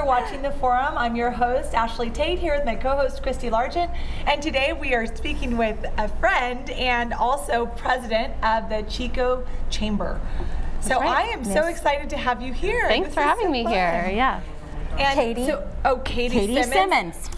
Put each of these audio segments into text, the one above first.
for watching the forum. I'm your host, Ashley Tate, here with my co-host, Christy Largent. And today we are speaking with a friend and also president of the Chico Chamber. So I am so excited to have you here. Thanks for having me here. Yeah. And Katie. Katie Simmons.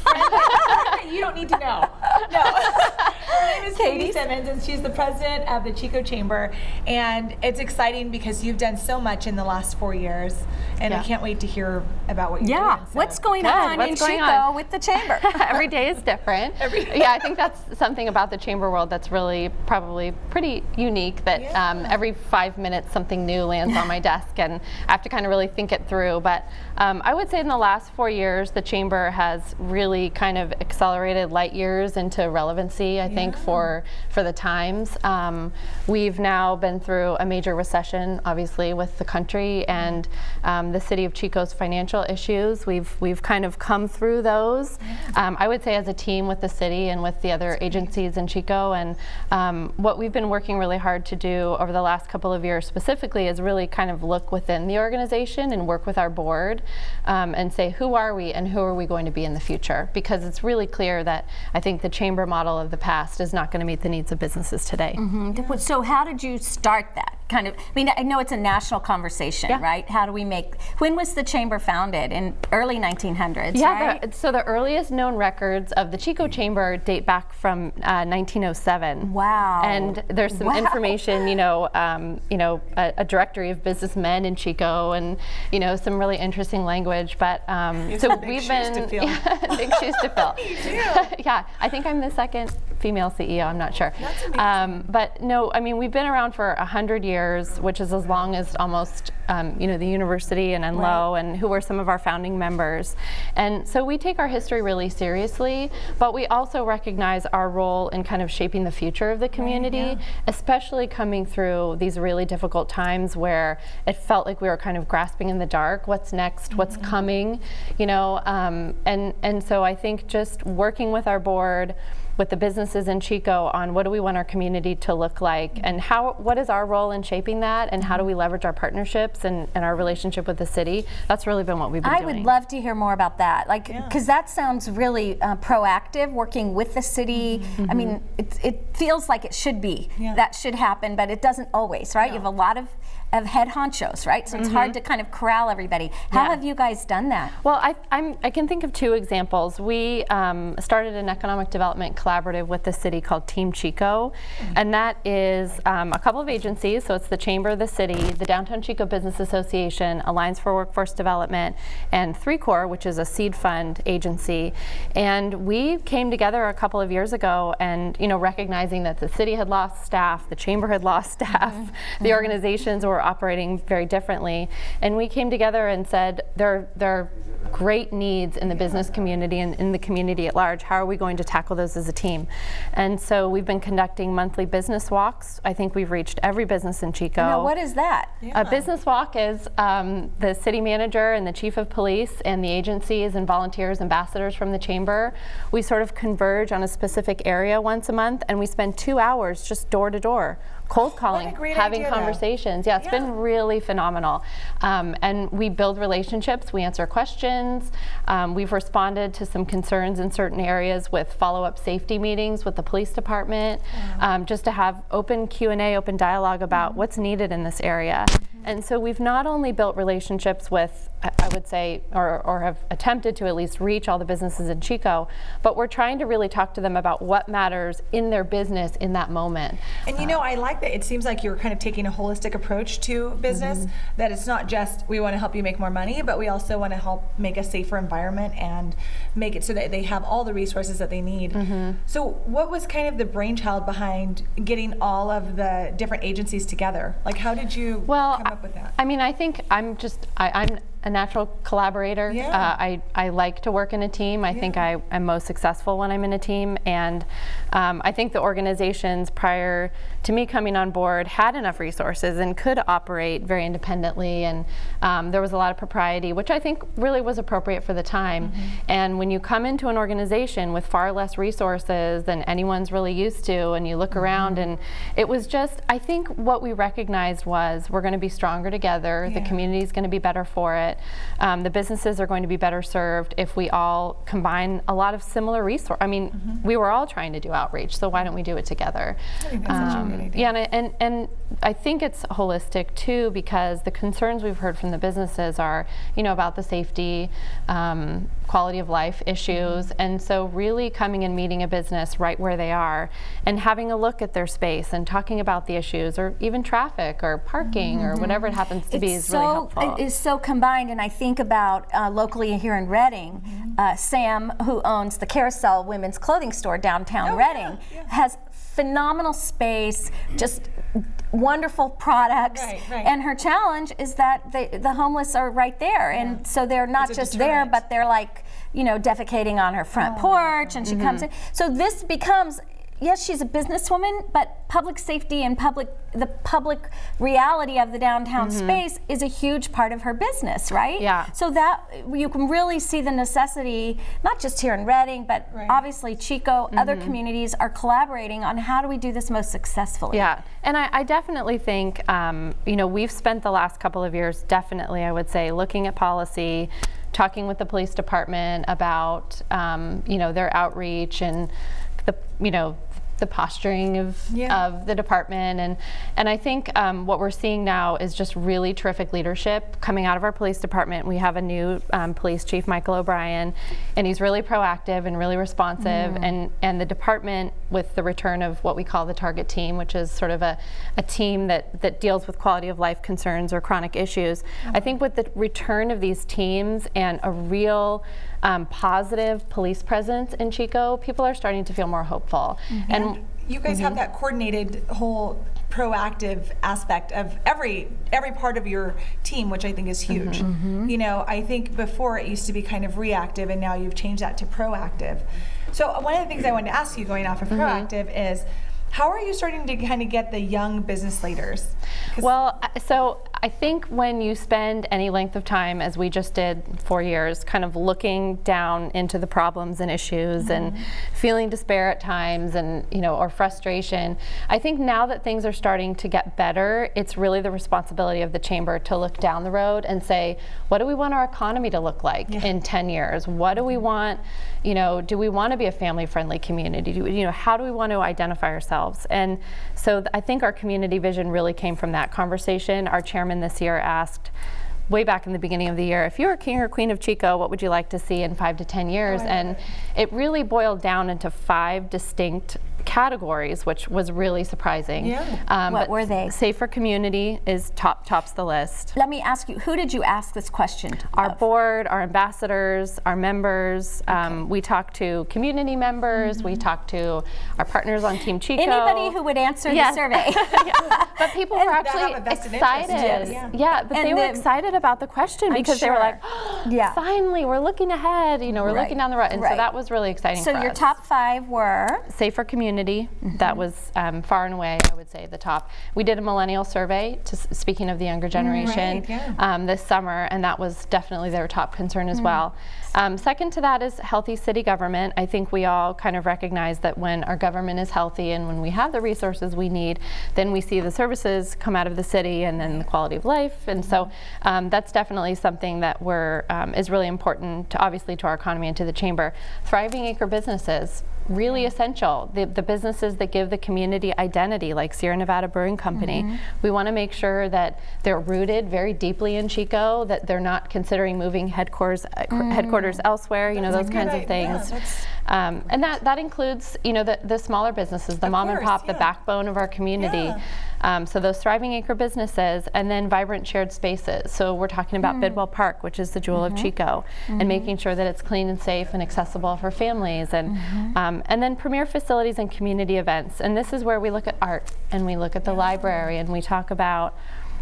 You don't need to know. No. Her name is Katie Simmons, and she's the president of the Chico Chamber. And it's exciting because you've done so much in the last 4 years, and I can't wait to hear about what you're doing. So. What's going on in Chico with the Chamber? Every day is different. I think that's something about the Chamber world that's really probably pretty unique, that every 5 minutes something new lands on my desk, and I have to kind of really think it through. But I would say in the last 4 years, the Chamber has really kind of accelerated light years into relevancy, I think, for the times. We've now been through a major recession, obviously, with the country and the city of Chico's financial issues. We've kind of come through those, I would say, as a team with the city and with the other agencies in Chico. And what we've been working really hard to do over the last couple of years specifically is really kind of look within the organization and work with our board and say, who are we and who are we going to be in the future? Because it's really clear that I think the Chamber model of the past is not going to meet the needs of businesses today. So how did you start that? I mean, I know it's a national conversation, right? How do we when was the Chamber founded? In early 1900s, right? So the earliest known records of the Chico Chamber date back from 1907. Wow. And there's some information, a directory of businessmen in Chico, and some really interesting language. But so we've been big shoes to fill. You do. Yeah, I think I'm the second female CEO. I'm not sure. That's amazing. But no, I mean, we've been around for 100 years, which is as long as almost the university and Enloe, and who were some of our founding members. And so we take our history really seriously, but we also recognize our role in kind of shaping the future of the community, especially coming through these really difficult times where it felt like we were kind of grasping in the dark. What's next? What's coming? And so I think just working with our board, with the businesses in Chico, on what do we want our community to look like, and what is our role in shaping that, and how do we leverage our partnerships and our relationship with the city. That's really been what we've been doing. I would love to hear more about that, because that sounds really proactive, working with the city. I mean, it feels like it should be. That should happen, but it doesn't always, right? You have a lot of head honchos, right? So it's hard to kind of corral everybody. How have you guys done that? Well, I can think of two examples. We started an economic development collaborative with the city called Team Chico, and that is a couple of agencies. So it's the Chamber, the city, the Downtown Chico Business Association, Alliance for Workforce Development, and 3Core, which is a seed fund agency. And we came together a couple of years ago, and recognizing that the city had lost staff, the Chamber had lost staff, the organizations were operating very differently, and we came together and said there are great needs in the business community and in the community at large. How are we going to tackle those as a team? And so we've been conducting monthly business walks. I think we've reached every business in Chico. Now, what is that? A business walk is the city manager and the chief of police and the agencies and volunteers, ambassadors from the Chamber. We sort of converge on a specific area once a month, and we spend 2 hours just door to door, cold calling, having conversations. It's been really phenomenal. And we build relationships, we answer questions. We've responded to some concerns in certain areas with follow-up safety meetings with the police department, just to have open Q&A, open dialogue about what's needed in this area. And so we've not only built relationships with, I would say, or have attempted to at least reach all the businesses in Chico, but we're trying to really talk to them about what matters in their business in that moment. And I like that it seems like you're kind of taking a holistic approach to business, that it's not just we want to help you make more money, but we also want to help make a safer environment and make it so that they have all the resources that they need. So what was kind of the brainchild behind getting all of the different agencies together? Like, how did you come up with that? I mean, I think I'm a natural collaborator. I like to work in a team. I think I'm most successful when I'm in a team, and I think the organizations prior to me coming on board had enough resources and could operate very independently, and there was a lot of propriety, which I think really was appropriate for the time. And when you come into an organization with far less resources than anyone's really used to, and you look around, and it was just, I think what we recognized was we're going to be stronger together, the community is going to be better for it, the businesses are going to be better served if we all combine a lot of similar resources. I mean, we were all trying to do outreach, so why don't we do it together? I think that's such a good idea. Yeah, and I think it's holistic too, because the concerns we've heard from the businesses are, you know, about the safety, quality of life issues, and so really coming and meeting a business right where they are and having a look at their space and talking about the issues, or even traffic or parking or whatever it happens to be, is really helpful. It is so combined, and I think about locally here in Reading, Sam, who owns the Carousel women's clothing store downtown Reading, has phenomenal space, just wonderful products, and her challenge is that the homeless are right there, and so they're not just there, but they're like, you know, defecating on her front porch, and she comes in. So this becomes, yes, she's a businesswoman, but public safety and the public reality of the downtown space is a huge part of her business, right? Yeah. So that you can really see the necessity, not just here in Reading, but obviously Chico, other communities are collaborating on how do we do this most successfully. Yeah, and I definitely think, you know, we've spent the last couple of years, definitely, I would say, looking at policy, talking with the police department about, you know, their outreach and the, you know, the posturing of the department, and I think what we're seeing now is just really terrific leadership coming out of our police department. We have a new police chief, Michael O'Brien, and he's really proactive and really responsive, and the department, with the return of what we call the target team, which is sort of a team that deals with quality of life concerns or chronic issues. I think with the return of these teams and a real positive police presence in Chico, people are starting to feel more hopeful. And you guys have that coordinated whole proactive aspect of every part of your team, which I think is huge. You know, I think before it used to be kind of reactive, and now you've changed that to proactive. So one of the things I wanted to ask you, going off of proactive, is how are you starting to kind of get the young business leaders? Well, so I think when you spend any length of time, as we just did 4 years, kind of looking down into the problems and issues and feeling despair at times, and, you know, or frustration, I think now that things are starting to get better, it's really the responsibility of the chamber to look down the road and say, what do we want our economy to look like in 10 years? What do we want, you know, do we want to be a family-friendly community? You know, how do we want to identify ourselves? And so I think our community vision really came from that conversation. Our chairman this year asked, way back in the beginning of the year, if you were king or queen of Chico, what would you like to see in 5 to 10 years? And it really boiled down into 5 distinct categories, which was really surprising. What were they? Safer community is tops the list. Let me ask you, who did you ask this question to? Our board, our ambassadors, our members. We talked to community members. We talked to our partners on Team Chico. Anybody who would answer the survey. But people were actually excited. But they were excited about the question because they were like, finally, we're looking ahead. You know, we're looking down the road. And so that was really exciting for us. So your top 5 were? Safer community. That was far and away, I would say, the top. We did a millennial survey, speaking of the younger generation, this summer, and that was definitely their top concern as well. Second to that is healthy city government. I think we all kind of recognize that when our government is healthy and when we have the resources we need, then we see the services come out of the city and then the quality of life. And so that's definitely something that is really important, to, obviously, to our economy and to the chamber. Thriving acre businesses. Really essential. The businesses that give the community identity, like Sierra Nevada Brewing Company, we want to make sure that they're rooted very deeply in Chico, that they're not considering moving headquarters elsewhere, you know, those kinds of things. And that includes, you know, the smaller businesses, the mom and pop, the backbone of our community. So those thriving acre businesses, and then vibrant shared spaces. So we're talking about Bidwell Park, which is the jewel of Chico, and making sure that it's clean and safe and accessible for families, and then premier facilities and community events. And this is where we look at art, and we look at the library, and we talk about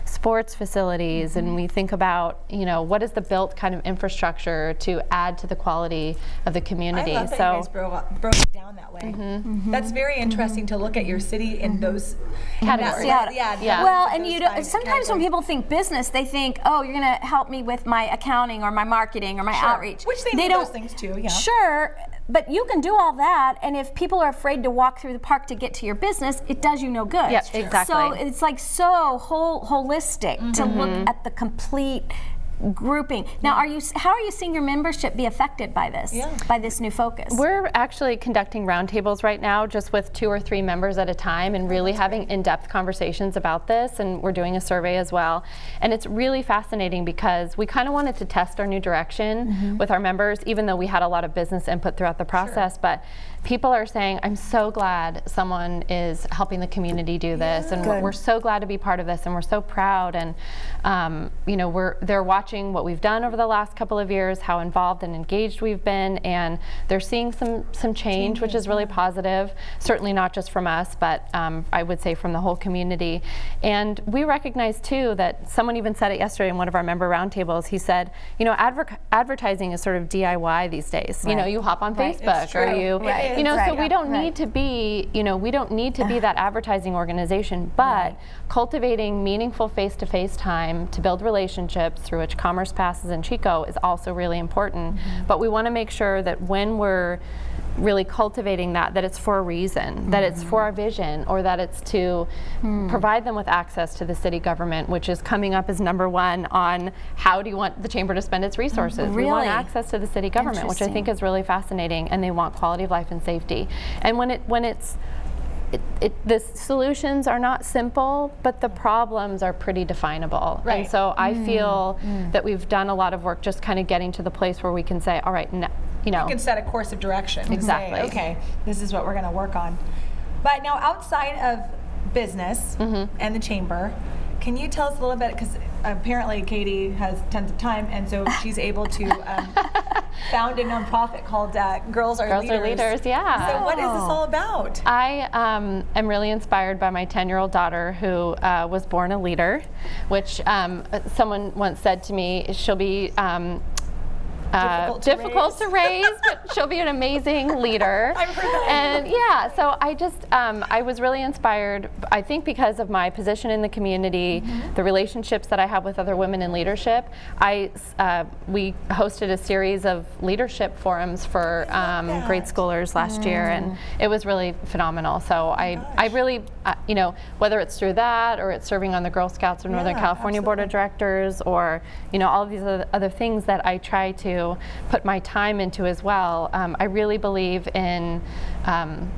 sports facilities, and we think about, you know, what is the built kind of infrastructure to add to the quality of the community. I love that you guys broke it down that way. That's very interesting to look at your city in those categories. Well, and you know, sometimes when people think business, they think, oh, you're going to help me with my accounting or my marketing or my outreach. Which they need those things too, yeah. Sure, but you can do all that, and if people are afraid to walk through the park to get to your business, it does you no good. Yep, exactly. So it's like so holistic to look at the complete grouping. Now, how are you seeing your membership be affected by this, by this new focus? We're actually conducting roundtables right now, just with 2 or 3 members at a time, and really having in-depth conversations about this, and we're doing a survey as well. And it's really fascinating because we kind of wanted to test our new direction with our members, even though we had a lot of business input throughout the process. But people are saying, I'm so glad someone is helping the community do this, and we're so glad to be part of this, and we're so proud. And you know, they're watching what we've done over the last couple of years, how involved and engaged we've been, and they're seeing some change, which is really positive. Certainly not just from us, but I would say from the whole community. And we recognize too that someone even said it yesterday in one of our member roundtables. He said, you know, advertising is sort of DIY these days. You know, you hop on Facebook, or you know, so we don't need to be, you know, we don't need to be that advertising organization, but cultivating meaningful face-to-face time to build relationships through which commerce passes in Chico is also really important. But we want to make sure that when we're really cultivating that it's for a reason, that it's for our vision, or that it's to provide them with access to the city government, which is coming up as #1 on how do you want the chamber to spend its resources. We want access to the city government, which I think is really fascinating, and they want quality of life and safety. And the solutions are not simple, but the problems are pretty definable. And so I feel that we've done a lot of work just kind of getting to the place where we can say, all right, you know. You can set a course of direction. Exactly. And say, okay, this is what we're going to work on. But now outside of business and the chamber, can you tell us a little bit, because apparently Katie has tons of time, and so she's able to found a nonprofit called Girls Are Leaders. Yeah. So what is this all about? I am really inspired by my 10-year-old daughter, who was born a leader, which someone once said to me, she'll be difficult to raise, but she'll be an amazing leader. I've heard that. And yeah, so I just, I was really inspired, I think because of my position in the community, the relationships that I have with other women in leadership. We hosted a series of leadership forums for grade schoolers last year, and it was really phenomenal. So I really, you know, whether it's through that, or it's serving on the Girl Scouts of Northern California Board of Directors, or, you know, all of these other things that I try to put my time into as well. I really believe in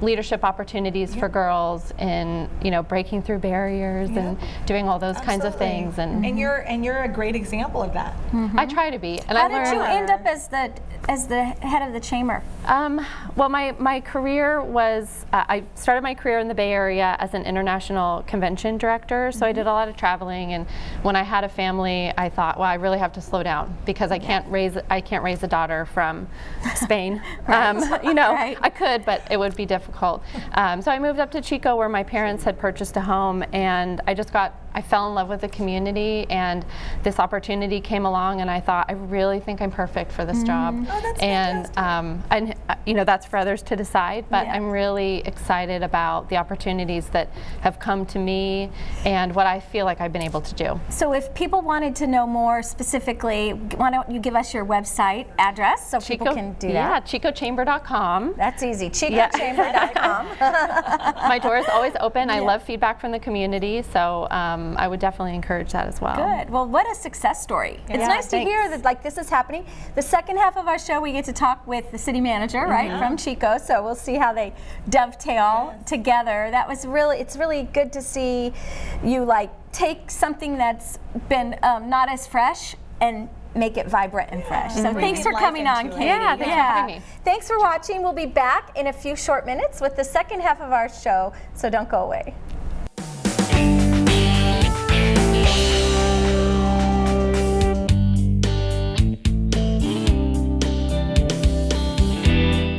leadership opportunities for girls, in, you know, breaking through barriers and doing all those kinds of things. And you're a great example of that. I try to be. And how did you end up as the head of the chamber? Well, my career was, I started my career in the Bay Area as an international convention director, so I did a lot of traveling, and when I had a family, I thought, well, I really have to slow down, because I can't raise a daughter from Spain. You know, I could, but it would be difficult. So I moved up to Chico, where my parents had purchased a home, and I fell in love with the community, and this opportunity came along, and I thought, I really think I'm perfect for this job. Oh, that's and you know, that's for others to decide, but I'm really excited about the opportunities that have come to me and what I feel like I've been able to do. So if people wanted to know more specifically, why don't you give us your website address so people can do that? Yeah, chicochamber.com. That's easy, chicochamber.com. My door is always open. I love feedback from the community, so I would definitely encourage that as well. Good. Well, what a success story. It's nice to hear that, like, this is happening. The second half of our show, we get to talk with the city manager, right, from Chico, so we'll see how they dovetail together. That was it's really good to see you, like, take something that's been not as fresh and make it vibrant and fresh. So thanks for coming on, Katie. Yeah, thanks for having me. Thanks for watching. We'll be back in a few short minutes with the second half of our show, so don't go away.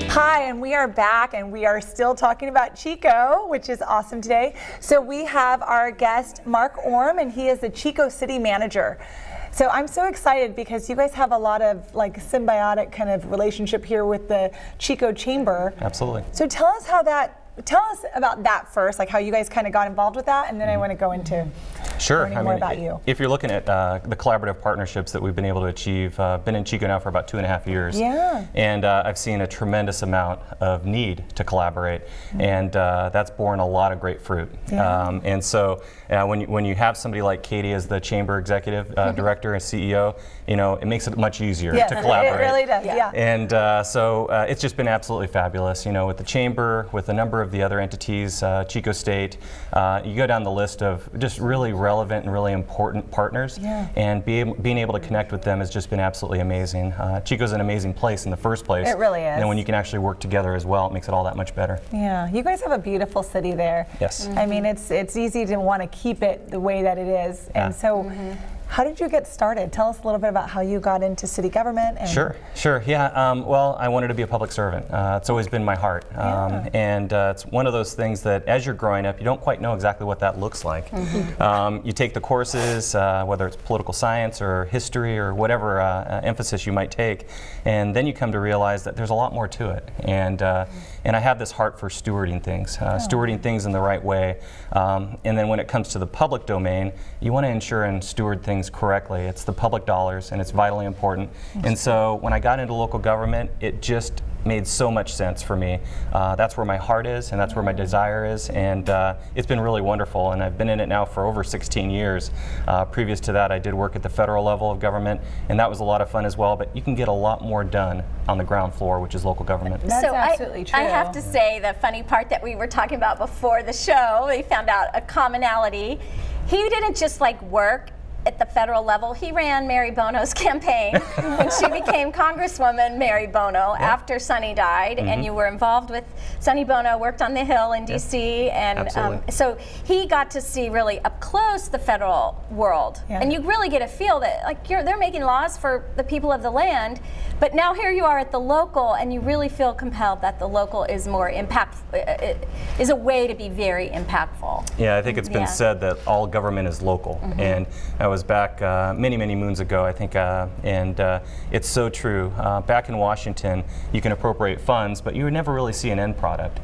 Hi, and we are back, and we are still talking about Chico, which is awesome today. So we have our guest, Mark Orme, and he is the Chico City Manager. So I'm so excited because you guys have a lot of like symbiotic kind of relationship here with the Chico Chamber. Absolutely. So tell us about that first, like how you guys kind of got involved with that, and then I want to go into learning more about you. If you're looking at the collaborative partnerships that we've been able to achieve, been in Chico now for about 2.5 years. Yeah. And I've seen a tremendous amount of need to collaborate, and that's borne a lot of great fruit. Yeah. And so when you have somebody like Katie as the chamber executive director and CEO, you know, it makes it much easier to collaborate. It really does. Yeah. And so it's just been absolutely fabulous. You know, with the chamber, with a number of the other entities, Chico State, you go down the list of just really relevant and really important partners, and being able to connect with them has just been absolutely amazing. Chico's an amazing place in the first place. It really is. And then when you can actually work together as well, it makes it all that much better. Yeah, you guys have a beautiful city there. Yes. I mean, it's easy to want to keep it the way that it is. And so, how did you get started? Tell us a little bit about how you got into city government. And Sure. Yeah, well, I wanted to be a public servant. It's always been my heart. And it's one of those things that as you're growing up, you don't quite know exactly what that looks like. You take the courses, whether it's political science or history or whatever emphasis you might take, and then you come to realize that there's a lot more to it. And I have this heart for stewarding things in the right way. And then when it comes to the public domain, you want to ensure and steward things correctly. It's the public dollars, and it's vitally important. And so when I got into local government, it just made so much sense for me. That's where my heart is, and that's where my desire is, and it's been really wonderful, and I've been in it now for over 16 years. Previous to that, I did work at the federal level of government, and that was a lot of fun as well, but you can get a lot more done on the ground floor, which is local government. That's absolutely true. I have to say the funny part that we were talking about before the show, we found out a commonality. He didn't just like work at the federal level. He ran Mary Bono's campaign when she became Congresswoman Mary Bono after Sonny died, and you were involved with Sonny Bono, worked on the Hill in DC, and so he got to see really up close the federal world, and you really get a feel that like they're making laws for the people of the land, but now here you are at the local, and you really feel compelled that the local is more impactful, is a way to be very impactful. Yeah, I think it's been said that all government is local, and I was back many moons ago, I think, and it's so true. Back in Washington, you can appropriate funds, but you would never really see an end product.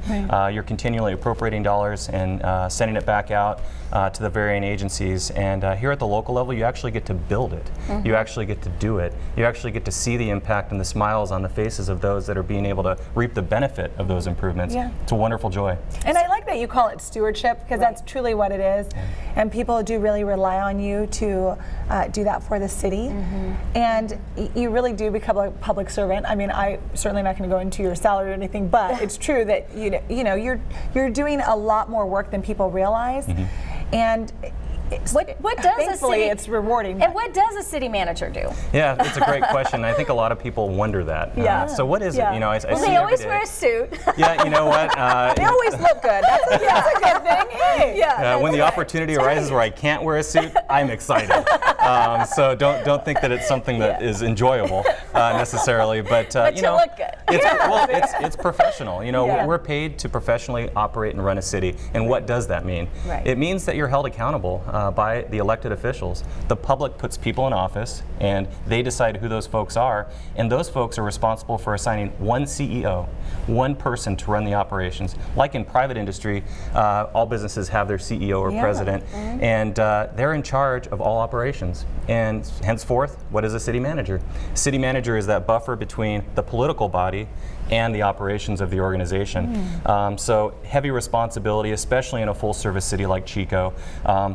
You're continually appropriating dollars and sending it back out to the varying agencies, and here at the local level, you actually get to build it. You actually get to do it. You actually get to see the impact and the smiles on the faces of those that are being able to reap the benefit of those improvements. It's a wonderful joy. And I like that you call it stewardship, because that's truly what it is. And people do really rely on you to do that for the city. And you really do become a public servant. I mean, I'm certainly not going to go into your salary or anything, but it's true that you're doing a lot more work than people realize. And what does thankfully it's rewarding. And what does a city manager do? Yeah, it's a great question. I think a lot of people wonder that. So what is it? You know, I see they always wear a suit. Yeah, you know what? They always look good. That's a good thing. Hey. When the opportunity arises where I can't wear a suit, I'm excited. So don't think that it's something that is enjoyable necessarily, but you know, look good. It's professional. You know, we're paid to professionally operate and run a city, and what does that mean? It means that you're held accountable by the elected officials. The public puts people in office, and they decide who those folks are, and those folks are responsible for assigning one CEO, one person to run the operations. Like in private industry, all businesses have their CEO or president, and they're in charge of all operations. And henceforth, what is a city manager? City manager is that buffer between the political body and the operations of the organization. So heavy responsibility, especially in a full service city like Chico.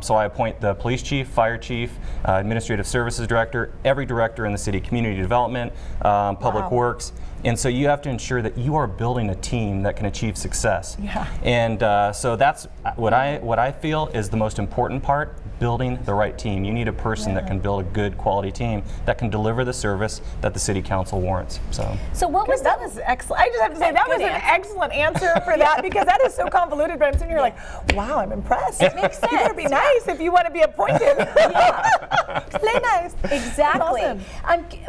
So I appoint the police chief, fire chief, administrative services director, every director in the city, community development, public works. And so you have to ensure that you are building a team that can achieve success. And so that's what I feel is the most important part, building the right team. You need a person that can build a good quality team that can deliver the service that the city council warrants. So what was that was excellent. I just have to say that was an excellent answer for that, because that is so convoluted. But I'm sitting here like, wow, I'm impressed. It makes sense. You better be nice if you want to be appointed. Play nice. Exactly. Awesome.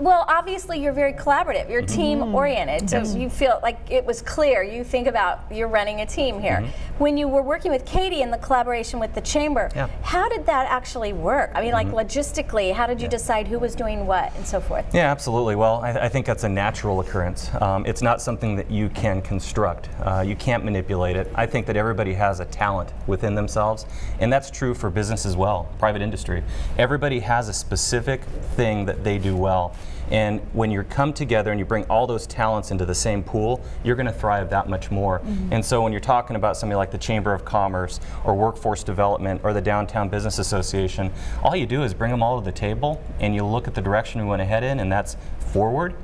Well, obviously you're very collaborative. You're team oriented. So you feel like it was clear. You think about you're running a team here. When you were working with Katie in the collaboration with the chamber, how did that actually work? I mean, like logistically, how did you decide who was doing what and so forth? Yeah, absolutely. Well, I think that's a natural occurrence. It's not something that you can construct. You can't manipulate it. I think that everybody has a talent within themselves, and that's true for business as well, private industry. Everybody has a specific thing that they do well. And when you come together and you bring all those talents into the same pool, you're going to thrive that much more. And so when you're talking about somebody like the Chamber of Commerce or Workforce Development or the Downtown Business Association, all you do is bring them all to the table and you look at the direction we want to head in, and that's forward.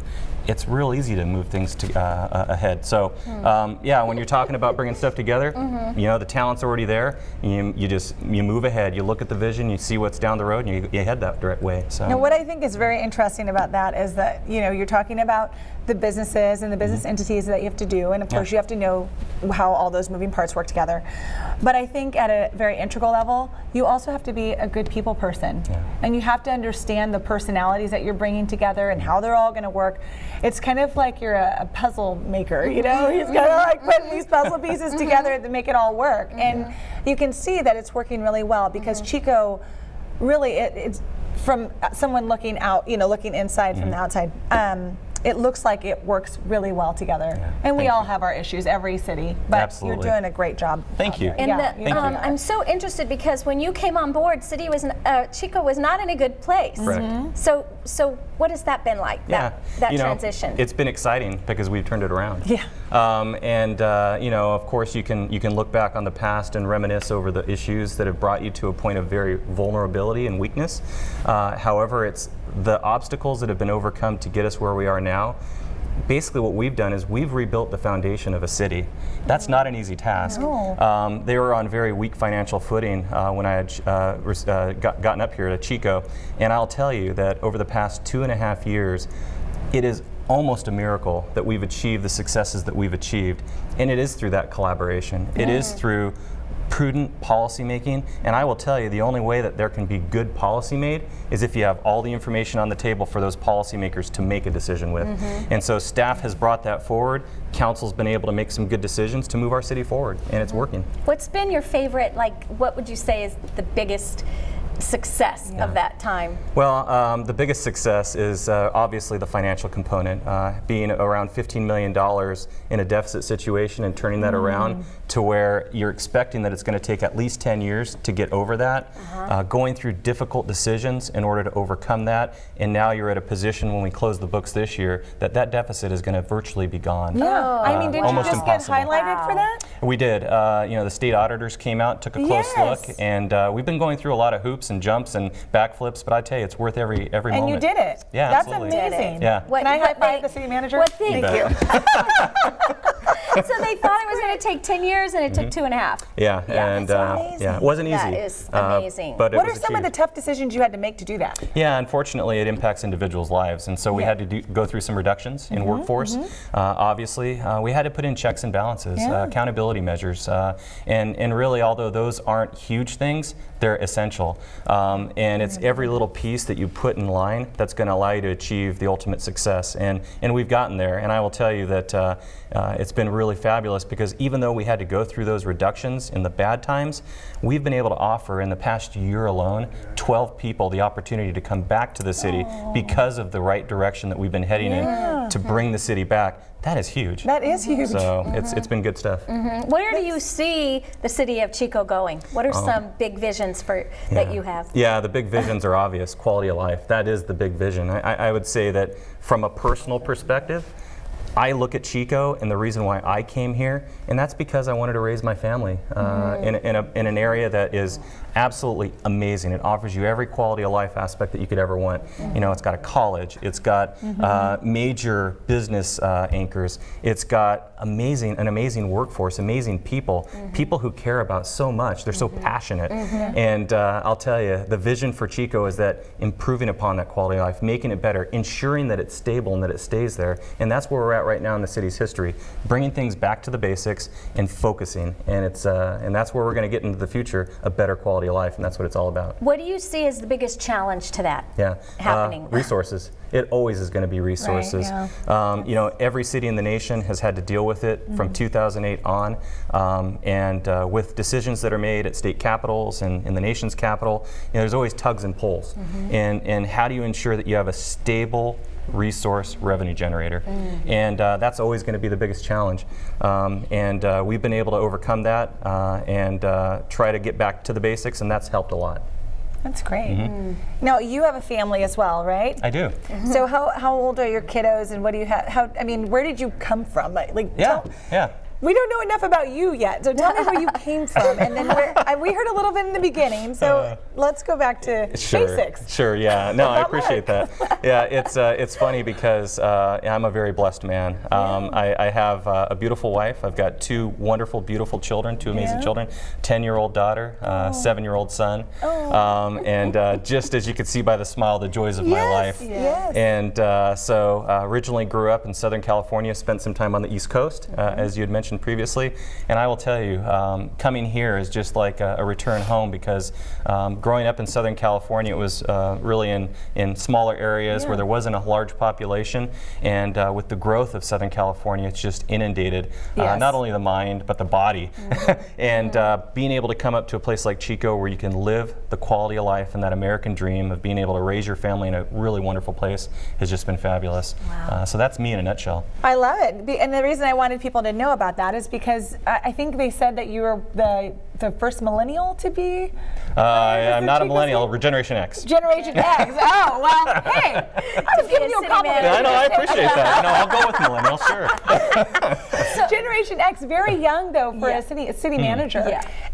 It's real easy to move things ahead. So, yeah, when you're talking about bringing stuff together, you know, the talent's already there. You move ahead. You look at the vision. You see what's down the road, and you head that direct way. So. Now, what I think is very interesting about that is that, you know, you're talking about the businesses and the business entities that you have to do, and of course you have to know how all those moving parts work together. But I think at a very integral level, you also have to be a good people person, and you have to understand the personalities that you're bringing together and how they're all going to work. It's kind of like you're a puzzle maker, you know. He's kind of like putting these puzzle pieces together to make it all work, and you can see that it's working really well because Chico, really, it's from someone looking out, you know, looking inside from the outside. It looks like it works really well together. And we all have our issues, every city, but you're doing a great job. Thank you. And I'm so interested because when you came on board, Chico was not in a good place. Correct. So what has that been like, that transition? It's been exciting because we've turned it around. Yeah. You know, of course, you can look back on the past and reminisce over the issues that have brought you to a point of very vulnerability and weakness. However, it's the obstacles that have been overcome to get us where we are now. Basically what we've done is we've rebuilt the foundation of a city. That's not an easy task. No. They were on very weak financial footing when I had gotten up here to Chico, and I'll tell you that over the past 2.5 years, it is almost a miracle that we've achieved the successes that we've achieved, and it is through that collaboration. It is through prudent policy making, and I will tell you the only way that there can be good policy made is if you have all the information on the table for those policymakers to make a decision with. And so staff has brought that forward. Council's been able to make some good decisions to move our city forward, and it's working. What's been your favorite, like, what would you say is the biggest success of that time? Well, the biggest success is obviously the financial component, being around $15 million in a deficit situation and turning that around to where you're expecting that it's going to take at least 10 years to get over that, going through difficult decisions in order to overcome that, and now you're at a position when we close the books this year that deficit is going to virtually be gone. Yeah, I mean, did you just impossible. get highlighted for that? We did. You know, the state auditors came out, took a close look, and we've been going through a lot of hoops and jumps and backflips, but I tell you, it's worth every moment. And you did it. Yeah, that's absolutely. amazing. Yeah. Can I high five the city manager? Well, thank you. So they thought it was going to take 10 years, and it took 2.5. Yeah, and it wasn't easy. That is amazing. But what are some of the tough decisions you had to make to do that? Yeah, unfortunately, it impacts individuals' lives, and so we had to go through some reductions in workforce. Obviously, we had to put in checks and balances, accountability measures, and really, although those aren't huge things, they're essential. And it's every little piece that you put in line that's going to allow you to achieve the ultimate success. And we've gotten there. And I will tell you that it's been really fabulous because even though we had to go through those reductions in the bad times, we've been able to offer in the past year alone 12 people the opportunity to come back to the city because of the right direction that we've been heading in to bring the city back. That is huge. That is huge. So it's been good stuff. Where do you see the city of Chico going? What are some big visions that you have? Yeah, the big visions are obvious. Quality of life. That is the big vision. I would say that from a personal perspective, I look at Chico and the reason why I came here, and that's because I wanted to raise my family in an area that is absolutely amazing. It offers you every quality of life aspect that you could ever want. You know, it's got a college, it's got major business anchors, it's got an amazing workforce, amazing people, people who care about so much. They're so passionate. And I'll tell you, the vision for Chico is that improving upon that quality of life, making it better, ensuring that it's stable and that it stays there. And that's where we're at right now in the city's history, bringing things back to the basics and focusing. And it's and that's where we're going to get into the future, a better quality of life, and that's what it's all about. What do you see as the biggest challenge to that happening? Resources. It always is going to be resources. Right, you know, every city in the nation has had to deal with it from 2008 on, and with decisions that are made at state capitals and in the nation's capital, you know, there's always tugs and pulls. And how do you ensure that you have a stable resource revenue generator? And that's always going to be the biggest challenge. And we've been able to overcome that and try to get back to the basics, and that's helped a lot. That's great. Now, you have a family as well, right? I do. So how old are your kiddos, and what do you have? I mean, where did you come from? We don't know enough about you yet, so tell me where you came from, and then we heard a little bit in the beginning, so let's go back to basics. Sure, yeah. No, I appreciate that. Yeah, it's funny because I'm a very blessed man. I have a beautiful wife. I've got two wonderful, beautiful children, two amazing children, 10-year-old daughter, 7-year-old son, and just as you could see by the smile, the joys of my life. And so originally grew up in Southern California, spent some time on the East Coast, as you had mentioned previously, and I will tell you, coming here is just like a return home, because growing up in Southern California, it was really in smaller areas where there wasn't a large population, and with the growth of Southern California, it's just inundated not only the mind but the body. And being able to come up to a place like Chico where you can live the quality of life and that American dream of being able to raise your family in a really wonderful place has just been fabulous. So that's me in a nutshell. I love it, and the reason I wanted people to know about that is because I think they said that you were the first millennial to be. I'm not a millennial. We're Generation X. Generation X. Oh well, hey, I was giving you a compliment. I know. I appreciate that. No, I'll go with millennial. Sure. So, Generation X, very young though for a city manager.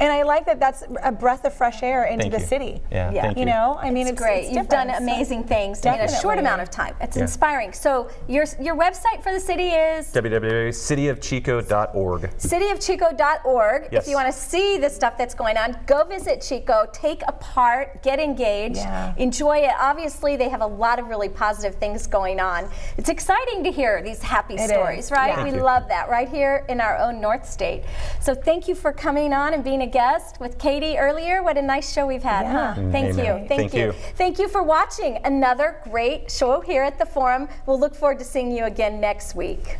And I like that. That's a breath of fresh air into the city. Thank you. You know, I mean, it's great. You've done amazing things in a short amount of time. It's inspiring. So your website for the city is www.cityofchico.org. cityofchico.org. Yes. If you want to see the stuff that's going on, go visit Chico, take a part, get engaged, enjoy it. Obviously, they have a lot of really positive things going on. It's exciting to hear these happy stories, right? We love that right here in our own North State. So thank you for coming on and being a guest with Katie earlier. What a nice show we've had, huh? Thank you. Thank you. Thank you for watching another great show here at the Forum. We'll look forward to seeing you again next week.